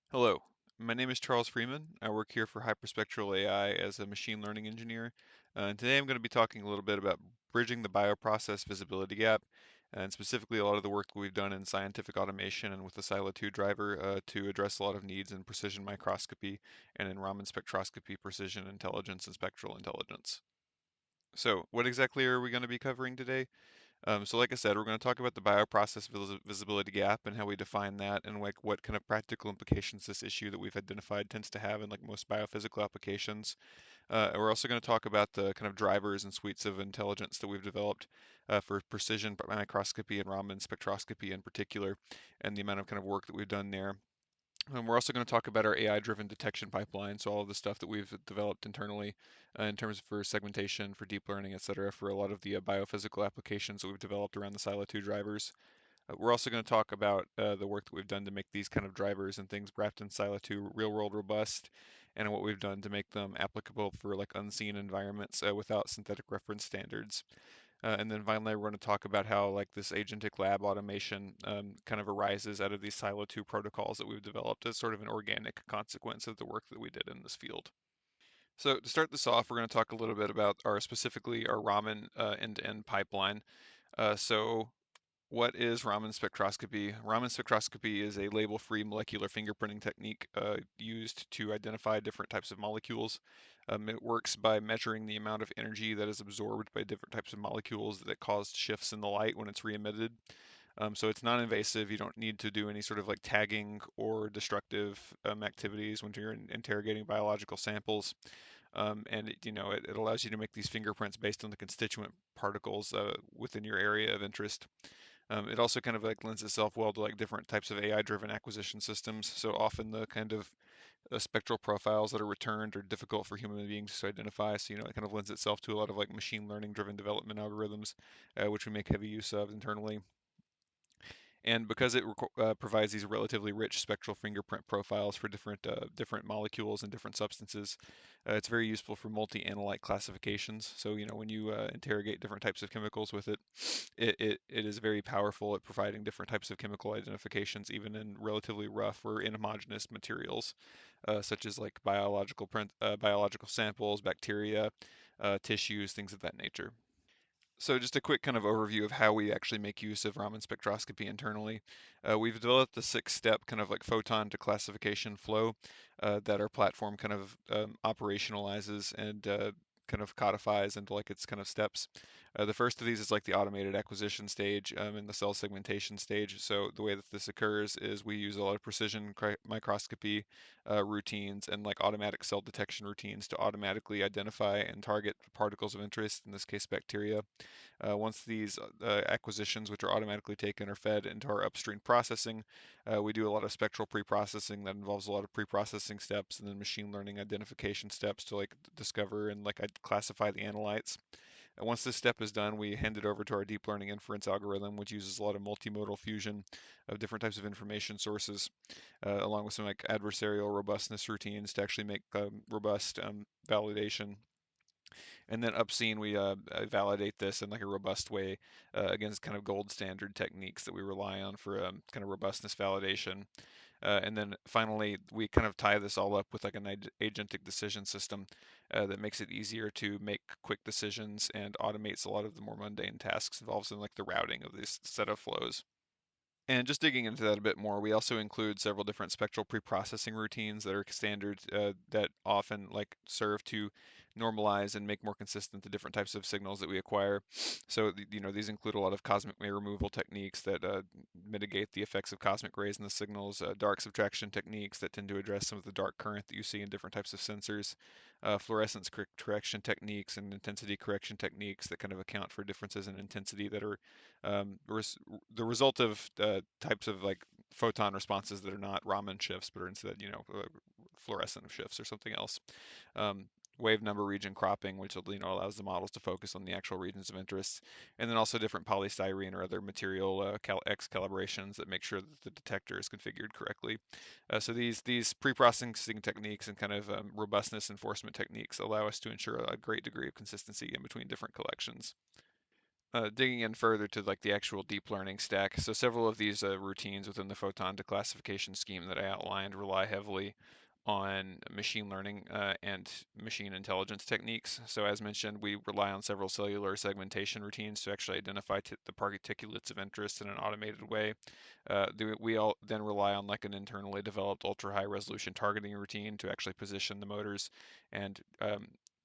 Hello, my name is Charles Freeman. I work here for Hyperspectral AI as a machine learning engineer. And today I'm going to be talking a little bit about bridging the bioprocess visibility gap, and specifically a lot of the work that we've done in scientific automation and with the Silo 2 driver to address a lot of needs in precision microscopy and in Raman spectroscopy, precision intelligence, and spectral intelligence. So, what exactly are we going to be covering today? So like I said, we're going to talk about the bioprocess visibility gap and how we define that and like what kind of practical implications this issue that we've identified tends to have in like most biophysical applications. And we're also going to talk about the kind of drivers and suites of intelligence that we've developed for precision microscopy and Raman spectroscopy in particular, and the amount of kind of work that we've done there. And we're also going to talk about our AI-driven detection pipeline, so all of the stuff that we've developed internally in terms of for segmentation, for deep learning, et cetera, for a lot of the biophysical applications that we've developed around the Silo 2 drivers. We're also going to talk about the work that we've done to make these kind of drivers and things wrapped in Silo 2 real-world robust, and what we've done to make them applicable for like unseen environments without synthetic reference standards. And then finally, we're going to talk about how like this agentic lab automation kind of arises out of these Silo 2 protocols that we've developed as sort of an organic consequence of the work that we did in this field. So to start this off, we're going to talk a little bit about our specifically our Raman end-to-end pipeline. So what is Raman spectroscopy? Raman spectroscopy is a label-free molecular fingerprinting technique used to identify different types of molecules. It works by measuring the amount of energy that is absorbed by different types of molecules that cause shifts in the light when it's re-emitted. So it's non-invasive. You don't need to do any sort of like tagging or destructive activities when you're interrogating biological samples. And it allows you to make these fingerprints based on the constituent particles within your area of interest. It also kind of like lends itself well to like different types of AI-driven acquisition systems. So often the kind of spectral profiles that are returned are difficult for human beings to identify. So it kind of lends itself to a lot of like machine learning driven development algorithms, which we make heavy use of internally. And because it provides these relatively rich spectral fingerprint profiles for different molecules and different substances, it's very useful for multi-analyte classifications. So when you interrogate different types of chemicals with it, it is very powerful at providing different types of chemical identifications, even in relatively rough or inhomogeneous materials, such as like biological samples, bacteria, tissues, things of that nature. So just a quick kind of overview of how we actually make use of Raman spectroscopy internally. We've developed a six-step kind of like photon to classification flow that our platform kind of operationalizes and kind of codifies into like its kind of steps. The first of these is like the automated acquisition stage and the cell segmentation stage. So the way that this occurs is we use a lot of precision microscopy routines and like automatic cell detection routines to automatically identify and target particles of interest, in this case bacteria. Once these acquisitions, which are automatically taken, are fed into our upstream processing, we do a lot of spectral preprocessing that involves a lot of preprocessing steps and then machine learning identification steps to like discover and like classify the analytes. And once this step is done, we hand it over to our deep learning inference algorithm, which uses a lot of multimodal fusion of different types of information sources, along with some like adversarial robustness routines to actually make robust validation. And then upscene, we validate this in like a robust way against kind of gold standard techniques that we rely on for kind of robustness validation. And then finally, we kind of tie this all up with like an agentic decision system that makes it easier to make quick decisions and automates a lot of the more mundane tasks involved in like the routing of this set of flows. And just digging into that a bit more, we also include several different spectral preprocessing routines that are standard that often like serve to normalize and make more consistent the different types of signals that we acquire. So these include a lot of cosmic ray removal techniques that mitigate the effects of cosmic rays in the signals, dark subtraction techniques that tend to address some of the dark current that you see in different types of sensors, fluorescence correction techniques and intensity correction techniques that kind of account for differences in intensity that are the result of types of like photon responses that are not Raman shifts, but are instead, fluorescent shifts or something else. Um, Wave number region cropping, which allows the models to focus on the actual regions of interest, and then also different polystyrene or other material X calibrations that make sure that the detector is configured correctly. So these pre-processing techniques and kind of robustness enforcement techniques allow us to ensure a great degree of consistency in between different collections. Digging in further to like the actual deep learning stack, so several of these routines within the photon declassification scheme that I outlined rely heavily on machine learning and machine intelligence techniques. So as mentioned, we rely on several cellular segmentation routines to actually identify the particulates of interest in an automated way. We all then rely on like an internally developed ultra high resolution targeting routine to actually position the motors and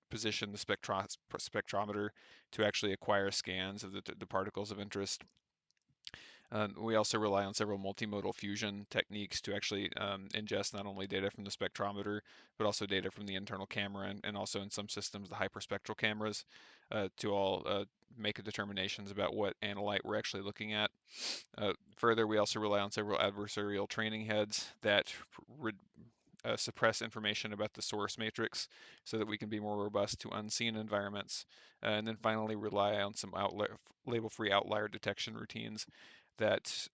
position the spectrometer to actually acquire scans of the particles of interest. We also rely on several multimodal fusion techniques to actually ingest not only data from the spectrometer, but also data from the internal camera and also in some systems, the hyperspectral cameras, to all make determinations about what analyte we're actually looking at. Further, we also rely on several adversarial training heads that suppress information about the source matrix so that we can be more robust to unseen environments. And then finally, rely on some label-free outlier detection routines that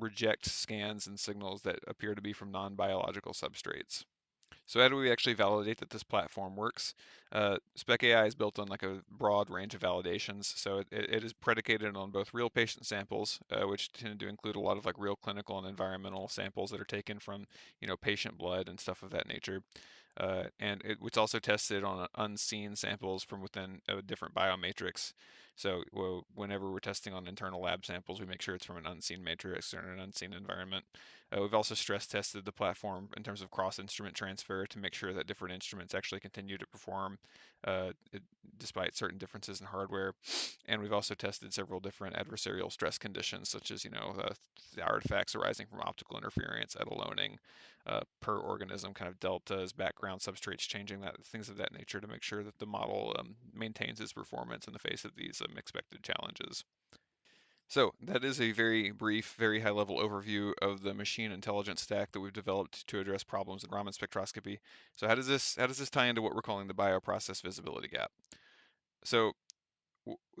reject scans and signals that appear to be from non-biological substrates. So how do we actually validate that this platform works? Spec AI is built on like a broad range of validations. So it is predicated on both real patient samples, which tend to include a lot of like real clinical and environmental samples that are taken from, patient blood and stuff of that nature. It's also tested on unseen samples from within a different biomatrix. So whenever we're testing on internal lab samples, we make sure it's from an unseen matrix or an unseen environment. We've also stress tested the platform in terms of cross-instrument transfer to make sure that different instruments actually continue to perform uh, it, despite certain differences in hardware. And we've also tested several different adversarial stress conditions, such as, the artifacts arising from optical interference, etaloning, per organism kind of deltas, background substrates changing, that things of that nature to make sure that the model maintains its performance in the face of these expected challenges. So that is a very brief, very high-level overview of the machine intelligence stack that we've developed to address problems in Raman spectroscopy. So how does this tie into what we're calling the bioprocess visibility gap? So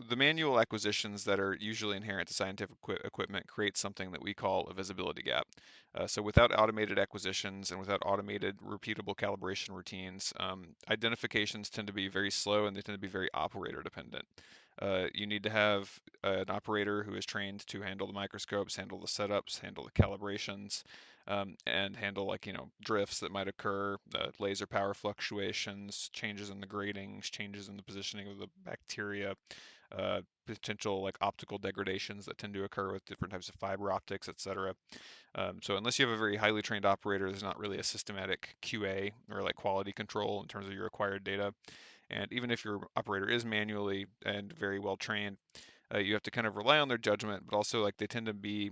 the manual acquisitions that are usually inherent to scientific equipment create something that we call a visibility gap. So without automated acquisitions and without automated repeatable calibration routines, identifications tend to be very slow and they tend to be very operator dependent. You need to have an operator who is trained to handle the microscopes, handle the setups, handle the calibrations, and handle like drifts that might occur, laser power fluctuations, changes in the gratings, changes in the positioning of the bacteria, potential like optical degradations that tend to occur with different types of fiber optics, etc. So unless you have a very highly trained operator, there's not really a systematic QA or like quality control in terms of your acquired data. And even if your operator is manually and very well trained, you have to kind of rely on their judgment, but also like they tend to be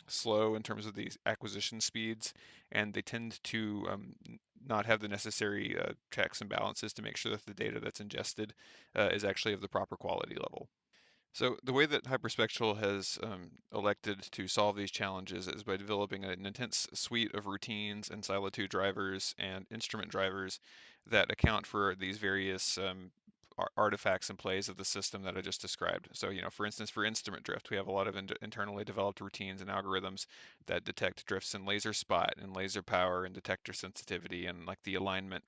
slow in terms of these acquisition speeds, and they tend to not have the necessary checks and balances to make sure that the data that's ingested is actually of the proper quality level. So the way that Hyperspectral has elected to solve these challenges is by developing an intense suite of routines and Silo 2 drivers and instrument drivers that account for these various artifacts and plays of the system that I just described. So, for instance, for instrument drift, we have a lot of internally developed routines and algorithms that detect drifts in laser spot and laser power and detector sensitivity and like the alignment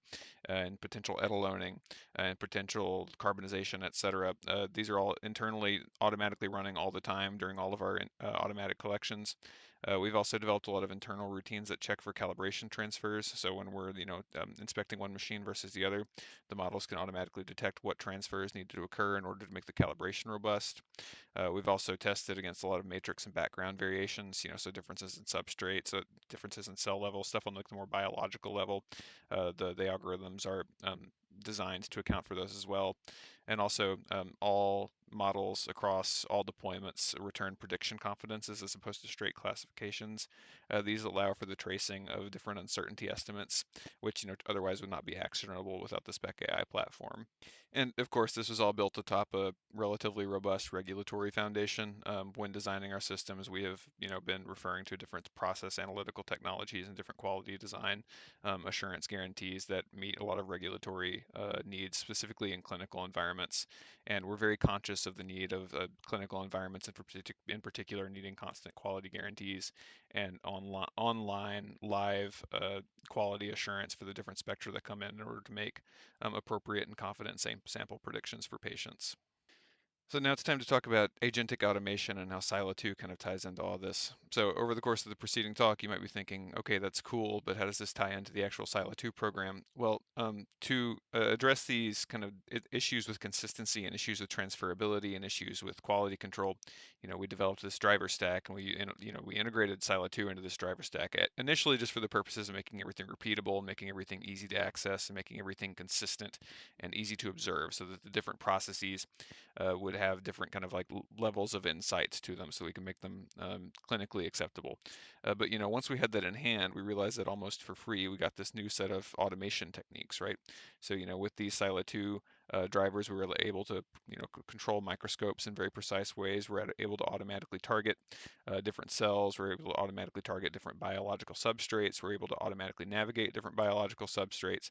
and potential etaloning and potential carbonization, etc. These are all internally automatically running all the time during all of our automatic collections. We've also developed a lot of internal routines that check for calibration transfers. So when we're, inspecting one machine versus the other, the models can automatically detect what transfers need to occur in order to make the calibration robust. We've also tested against a lot of matrix and background variations, so differences in substrate, so differences in cell level, stuff on like the more biological level. The algorithms are designed to account for those as well. And also, all models across all deployments return prediction confidences as opposed to straight classifications. These allow for the tracing of different uncertainty estimates, which otherwise would not be actionable without the Spec AI platform. And of course, this was all built atop a relatively robust regulatory foundation. When designing our systems, we have, been referring to different process analytical technologies and different quality design assurance guarantees that meet a lot of regulatory needs, specifically in clinical environments. And we're very conscious of the need of clinical environments, in particular, needing constant quality guarantees and online live quality assurance for the different spectra that come in order to make appropriate and confident sample predictions for patients. So now it's time to talk about agentic automation and how Silo 2 kind of ties into all this. So over the course of the preceding talk, you might be thinking, okay, that's cool, but how does this tie into the actual Silo 2 program? Well, to address these kind of issues with consistency and issues with transferability and issues with quality control, we developed this driver stack and we integrated Silo 2 into this driver stack initially just for the purposes of making everything repeatable, making everything easy to access, and making everything consistent and easy to observe so that the different processes would have different kind of like levels of insights to them so we can make them clinically acceptable. But once we had that in hand, we realized that almost for free, we got this new set of automation techniques, right? So, with these Silo 2 drivers, we were able to, control microscopes in very precise ways. We're able to automatically target different cells. We're able to automatically target different biological substrates. We're able to automatically navigate different biological substrates.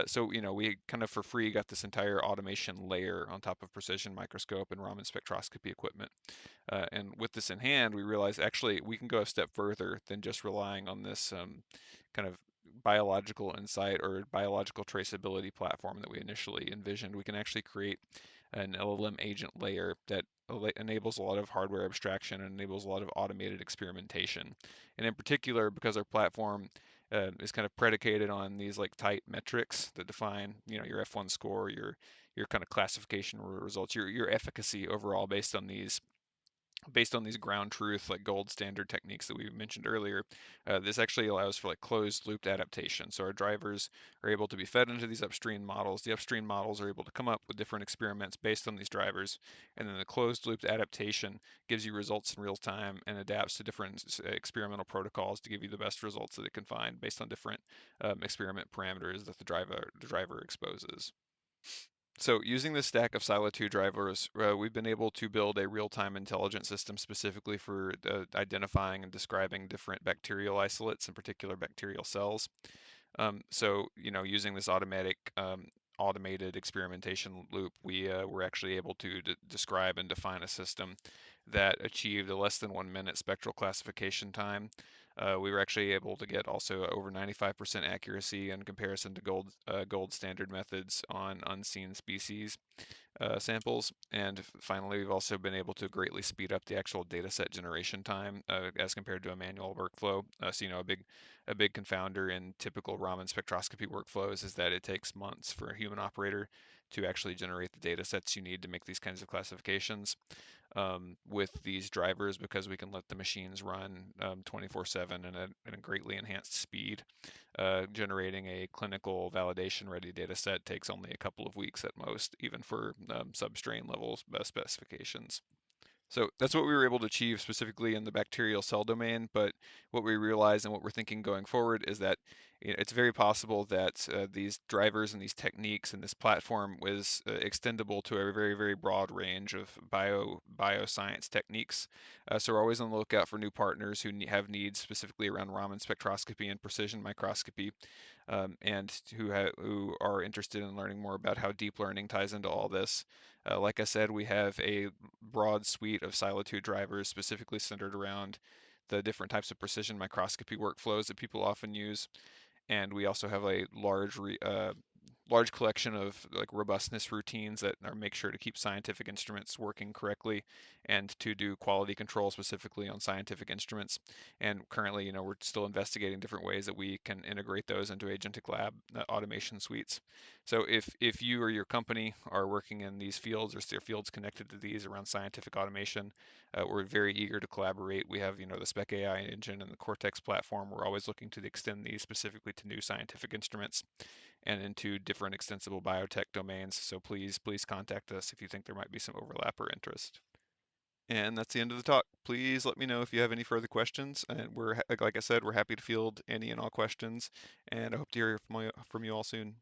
So, we kind of for free got this entire automation layer on top of precision microscope and Raman spectroscopy equipment. And with this in hand, we realized actually we can go a step further than just relying on this kind of biological insight or biological traceability platform that we initially envisioned. We can actually create an LLM agent layer that enables a lot of hardware abstraction and enables a lot of automated experimentation. And in particular, because our platform is kind of predicated on these like tight metrics that define, your F1 score, your kind of classification results, your efficacy overall based on these ground truth like gold standard techniques that we mentioned earlier. This actually allows for like closed looped adaptation. So our drivers are able to be fed into these upstream models. The upstream models are able to come up with different experiments based on these drivers, and then the closed looped adaptation gives you results in real time and adapts to different experimental protocols to give you the best results that it can find based on different experiment parameters that the driver exposes. So using this stack of Silo 2 drivers, we've been able to build a real-time intelligence system specifically for identifying and describing different bacterial isolates, in particular bacterial cells. So, using this automated experimentation loop, we were actually able to describe and define a system that achieved a less than 1 minute spectral classification time. We were actually able to get also over 95% accuracy in comparison to gold standard methods on unseen species samples. And finally, we've also been able to greatly speed up the actual data set generation time as compared to a manual workflow. So, a big confounder in typical Raman spectroscopy workflows is that it takes months for a human operator to actually generate the data sets you need to make these kinds of classifications. With these drivers, because we can let the machines run 24/7 and at a greatly enhanced speed, generating a clinical validation ready data set takes only a couple of weeks at most, even for substrain level specifications. So that's what we were able to achieve specifically in the bacterial cell domain. But what we realized and what we're thinking going forward is that it's very possible that these drivers and these techniques and this platform was extendable to a very, very broad range of bioscience techniques. So we're always on the lookout for new partners who have needs specifically around Raman spectroscopy and precision microscopy, and who are interested in learning more about how deep learning ties into all this. Like I said, we have a broad suite of Silo 2 drivers specifically centered around the different types of precision microscopy workflows that people often use. And we also have a large collection of like robustness routines that are make sure to keep scientific instruments working correctly and to do quality control specifically on scientific instruments. And currently, we're still investigating different ways that we can integrate those into agentic lab automation suites. So if you or your company are working in these fields or there fields connected to these around scientific automation, we're very eager to collaborate. We have, the Spec AI engine and the Cortex platform. We're always looking to extend these specifically to new scientific instruments and into different extensible biotech domains. So please contact us if you think there might be some overlap or interest. And that's the end of the talk. Please let me know if you have any further questions. And like I said, we're happy to field any and all questions. And I hope to hear from you all soon.